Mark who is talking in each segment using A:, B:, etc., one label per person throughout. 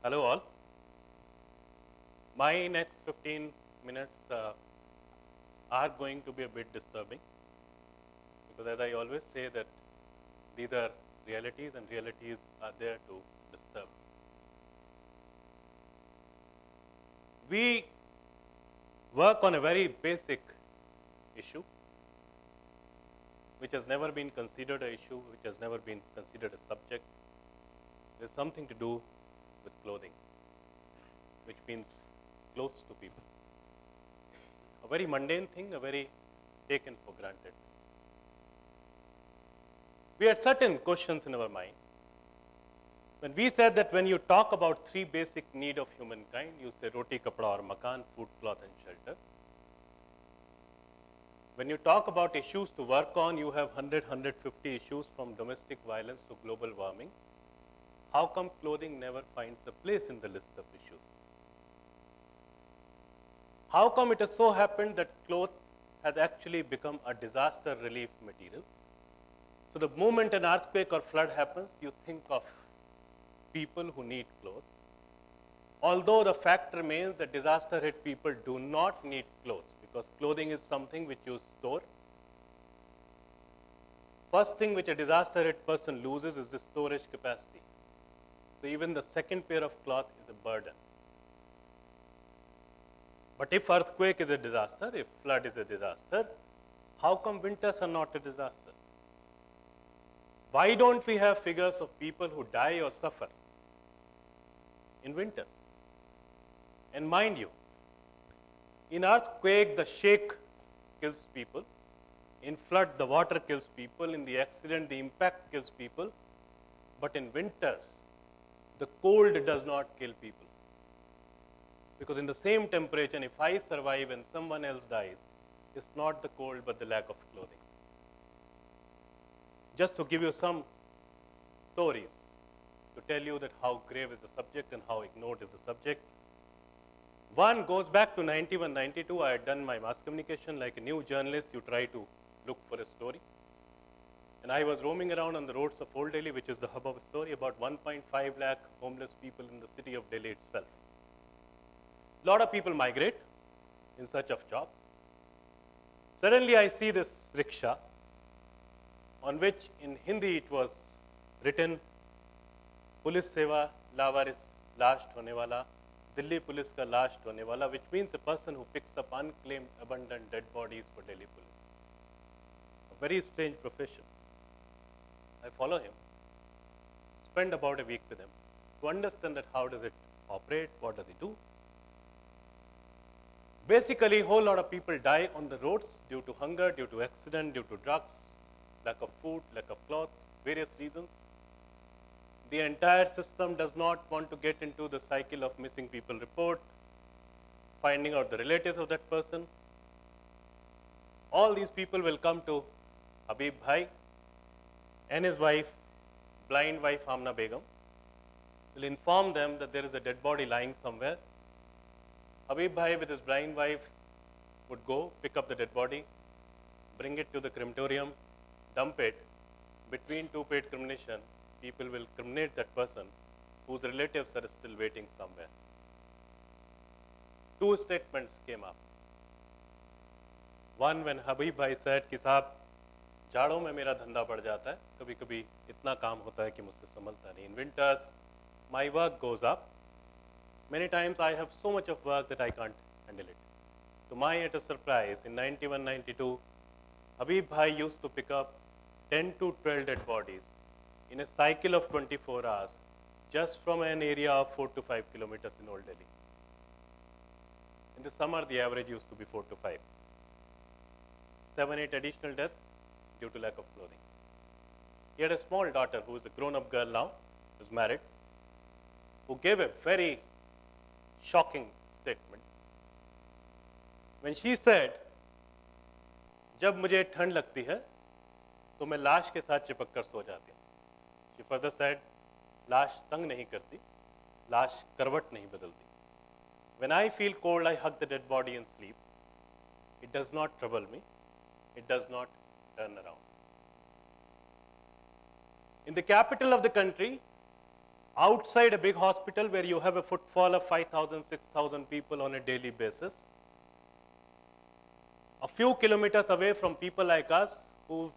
A: Hello all. My next 15 minutes are going to be a bit disturbing because as I always say that these are realities and realities are there to disturb. We work on a very basic issue which has never been considered an issue, which has never been considered a subject. It is something to do with clothing, which means clothes to people. A very mundane thing, a very taken for granted. We had certain questions in our mind. When we said that when you talk about three basic needs of humankind, you say roti, kapda or makan, food, cloth and shelter. When you talk about issues to work on, you have 100, 150 issues from domestic violence to global warming. How come clothing never finds a place in the list of issues? How come it has so happened that cloth has actually become a disaster relief material? So the moment an earthquake or flood happens, you think of people who need clothes. Although the fact remains that disaster hit people do not need clothes because clothing is something which you store. First thing which a disaster hit person loses is the storage capacity. So even the second pair of cloth is a burden. But if earthquake is a disaster, if flood is a disaster, how come winters are not a disaster? Why don't we have figures of people who die or suffer in winters? And mind you, in earthquake, the shake kills people. In flood, the water kills people. In the accident, the impact kills people. But in winters, the cold does not kill people. Because in the same temperature, if I survive and someone else dies, it's not the cold but the lack of clothing. Just to give you some stories to tell you that how grave is the subject and how ignored is the subject. One goes back to 91, 92. I had done my mass communication. Like a new journalist, you try to look for a story. And I was roaming around on the roads of Old Delhi, which is the hub of a story, about 1.5 lakh homeless people in the city of Delhi itself. A lot of people migrate in search of job. Suddenly I see this rickshaw on which in Hindi it was written, Police Seva Lawaris Last Hone Wala, Delhi Police Ka Last Hone Wala, which means a person who picks up unclaimed, abandoned dead bodies for Delhi Police. A very strange profession. I follow him, spend about a week with him to understand that how does it operate, what does he do. Basically, a whole lot of people die on the roads due to hunger, due to accident, due to drugs, lack of food, lack of cloth, various reasons. The entire system does not want to get into the cycle of missing people report, finding out the relatives of that person. All these people will come to Habib Bhai and his wife, blind wife Amna Begum, will inform them that there is a dead body lying somewhere. Habib Bhai with his blind wife would go, pick up the dead body, bring it to the crematorium, dump it. Between two paid cremation, people will cremate that person whose relatives are still waiting somewhere. Two statements came up. One, when Habib Bhai said कि साहब जाड़ों में मेरा धंधा बढ़ जाता है, कभी कभी इतना काम होता है कि मुझसे संभलता नहीं. In winters, my work goes up. Many times I have so much of work that I can't handle it. To my utter surprise, in 91, 92, Habib Bhai used to pick up 10 to 12 dead bodies in a cycle of 24 hours just from an area of 4 to 5 kilometers in Old Delhi. In the summer, the average used to be 4 to 5. 7, 8 additional deaths due to lack of clothing. He had a small daughter who is a grown-up girl now, who is married, who gave a very shocking statement. When she said, जब मुझे ठंड लगती है तो मैं लाश के साथ चिपक कर सो जाती हूँ. She further said, लाश तंग नहीं करती, लाश करवट नहीं बदलती. When I feel cold, I hug the dead body and sleep. It does not trouble me. It does not turn around. In the capital of the country, outside a big hospital where you have a footfall of 5,000, 6,000 people on a daily basis, a few kilometers away from people like us whose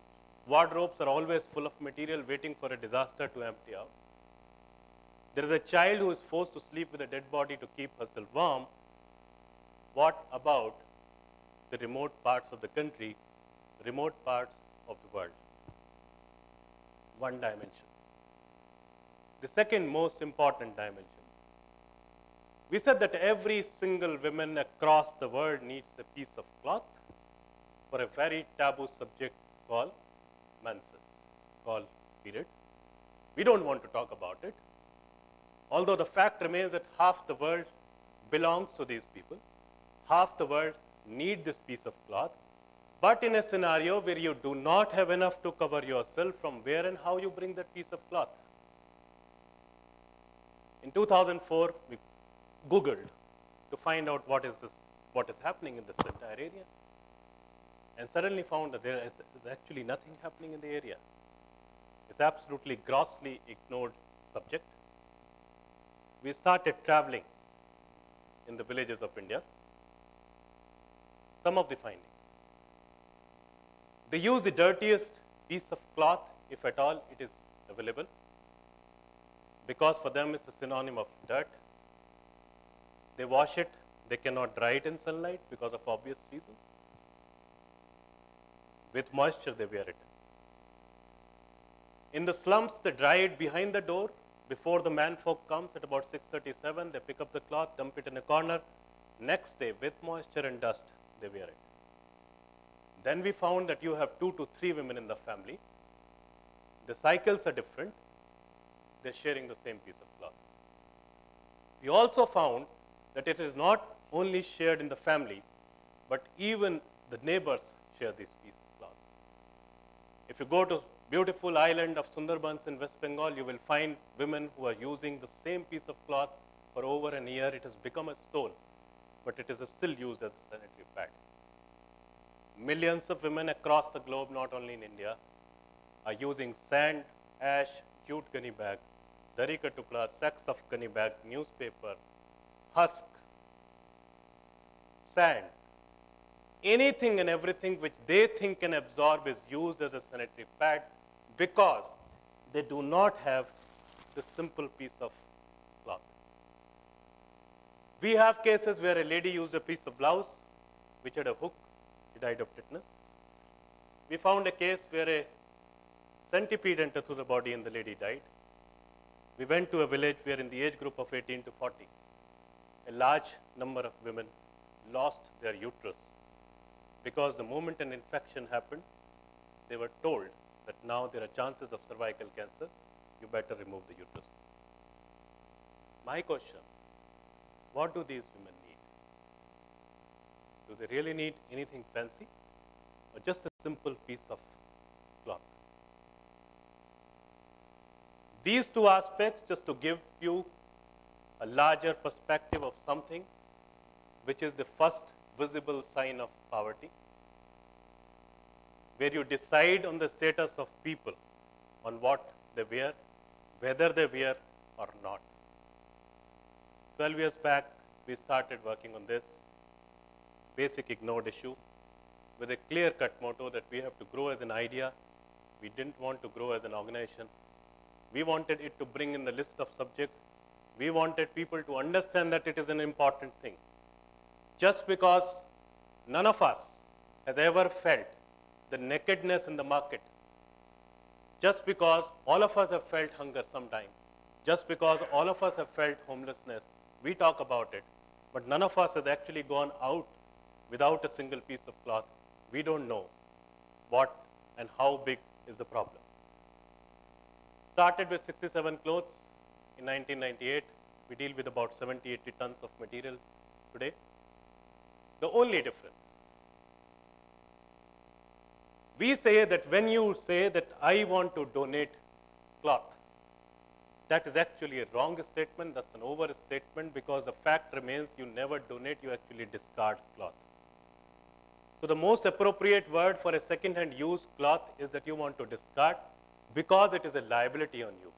A: wardrobes are always full of material waiting for a disaster to empty out. There is a child who is forced to sleep with a dead body to keep herself warm. What about the remote parts of the country, remote parts of the world? One dimension. The second most important dimension. We said that every single woman across the world needs a piece of cloth for a very taboo subject called menses, called period. We don't want to talk about it. Although the fact remains that half the world belongs to these people, half the world need this piece of cloth, but in a scenario where you do not have enough to cover yourself, from where and how you bring that piece of cloth? In 2004, we Googled to find out what is happening in this entire area, and suddenly found that there is actually nothing happening in the area. It's absolutely grossly ignored subject. We started traveling in the villages of India. Some of the findings. They use the dirtiest piece of cloth, if at all it is available, because for them it's a synonym of dirt. They wash it, they cannot dry it in sunlight because of obvious reasons. With moisture, they wear it. In the slums, they dry it behind the door. Before the manfolk comes at about 6:37, they pick up the cloth, dump it in a corner. Next day, with moisture and dust, they wear it. Then we found that you have 2 to 3 women in the family. The cycles are different. They're sharing the same piece of cloth. We also found that it is not only shared in the family, but even the neighbors share this piece of cloth. If you go to beautiful island of Sundarbans in West Bengal, you will find women who are using the same piece of cloth for over a year. It has become a stole, but it is still used as a sanitary pad. Millions of women across the globe, not only in India, are using sand, ash, jute gunny bag, dari ka tukla, sacks of gunny bag, newspaper, husk, sand, anything and everything which they think can absorb is used as a sanitary pad because they do not have the simple piece of cloth. We have cases where a lady used a piece of blouse which had a hook. She died of tetanus. We found a case where a centipede entered through the body and the lady died. We went to a village where in the age group of 18 to 40, a large number of women lost their uterus because the moment an infection happened, they were told that now there are chances of cervical cancer, you better remove the uterus. My question, what do these women need? Do they really need anything fancy or just a simple piece of cloth? These two aspects, just to give you a larger perspective of something which is the first visible sign of poverty, where you decide on the status of people on what they wear, whether they wear or not. 12 years back, we started working on this basic ignored issue with a clear-cut motto that we have to grow as an idea. We didn't want to grow as an organization. We wanted it to bring in the list of subjects. We wanted people to understand that it is an important thing. Just because none of us has ever felt the nakedness in the market, just because all of us have felt hunger sometime, just because all of us have felt homelessness, we talk about it, but none of us has actually gone out without a single piece of cloth. We don't know what and how big is the problem. Started with 67 clothes in 1998. We deal with about 70, 80 tons of material today. The only difference, we say that when you say that I want to donate cloth, that is actually a wrong statement. That's an overstatement because the fact remains you never donate, you actually discard cloth. So the most appropriate word for a second-hand use cloth is that you want to discard because it is a liability on you.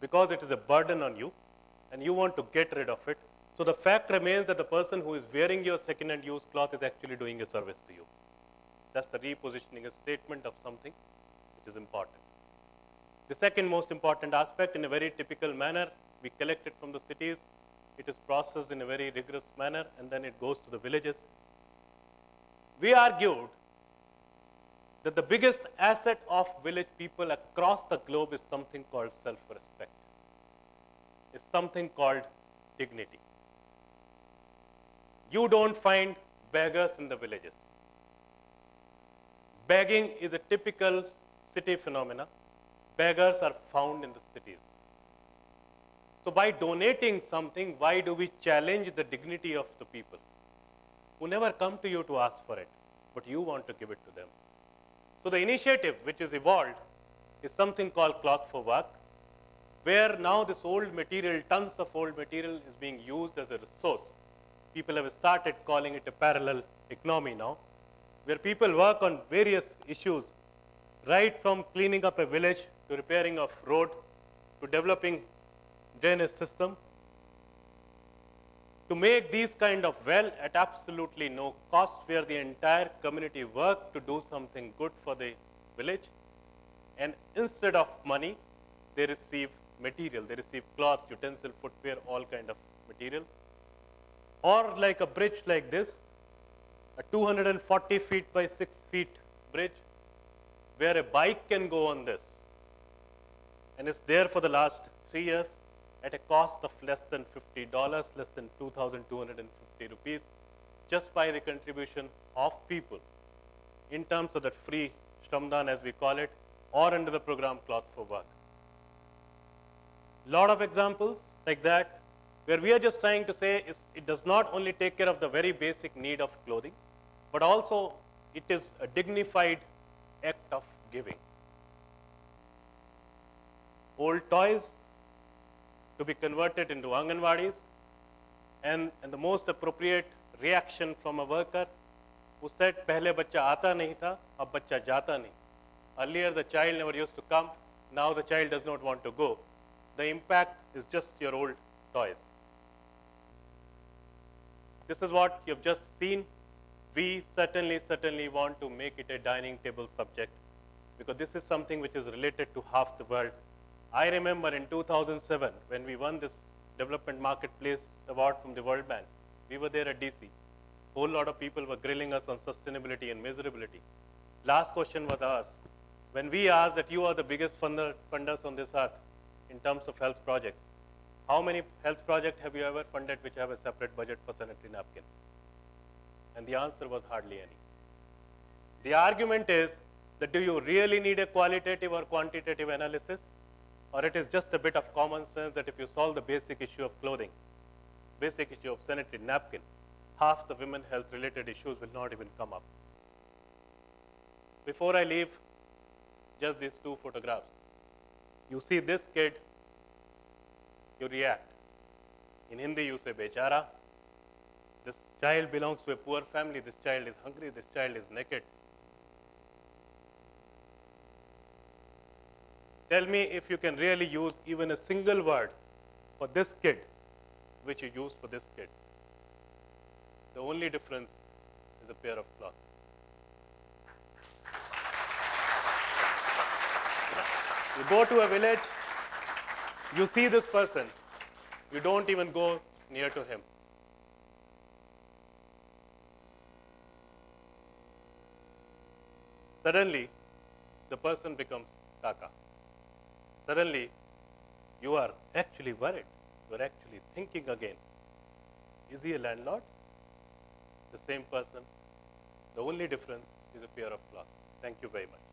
A: because it is a burden on you and you want to get rid of it. So the fact remains that the person who is wearing your second-hand use cloth is actually doing a service to you. That's the repositioning, a statement of something which is important. The second most important aspect, in a very typical manner, we collect it from the cities, it is processed in a very rigorous manner, and then it goes to the villages. We argued that the biggest asset of village people across the globe is something called self-respect, is something called dignity. You don't find beggars in the villages. Begging is a typical city phenomena. Beggars are found in the cities. So by donating something, why do we challenge the dignity of the people who never come to you to ask for it, but you want to give it to them? So the initiative which is evolved is something called Cloth for Work, where now this old material, tons of old material is being used as a resource. People have started calling it a parallel economy now, where people work on various issues, right from cleaning up a village to repairing of road to developing drainage system, to make these kind of well at absolutely no cost, where the entire community work to do something good for the village, and instead of money, they receive material. They receive cloth, utensil, footwear, all kind of material. Or like a bridge like this, a 240 feet by 6 feet bridge, where a bike can go on this, and it's there for the last 3 years at a cost of less than $50, less than 2,250 rupees, just by the contribution of people in terms of that free Shramdan, as we call it, or under the program Cloth for Work. Lot of examples like that, where we are just trying to say it does not only take care of the very basic need of clothing, but also it is a dignified act of giving. Old toys to be converted into Anganwadis, and the most appropriate reaction from a worker who said, "Pehle bachcha aata nahi tha, ab bachcha jata nahi." Earlier the child never used to come, now the child does not want to go. The impact is just your old toys. This is what you have just seen. We certainly want to make it a dining table subject, because this is something which is related to half the world. I remember in 2007, when we won this Development Marketplace Award from the World Bank, we were there at DC. A whole lot of people were grilling us on sustainability and measurability. Last question was asked. When we asked that you are the biggest funders on this earth in terms of health projects, how many health projects have you ever funded which have a separate budget for sanitary napkin? And the answer was hardly any. The argument is that do you really need a qualitative or quantitative analysis? Or it is just a bit of common sense that if you solve the basic issue of clothing, basic issue of sanitary napkin, half the women health related issues will not even come up. Before I leave, just these two photographs. You see this kid, you react. In Hindi you say bechara. This child belongs to a poor family, this child is hungry, this child is naked. Tell me if you can really use even a single word for this kid which you use for this kid. The only difference is a pair of cloth. You go to a village, you see this person, you don't even go near to him. Suddenly, the person becomes Kaka. Suddenly, you are actually worried. You are actually thinking again. Is he a landlord? The same person. The only difference is a pair of cloth. Thank you very much.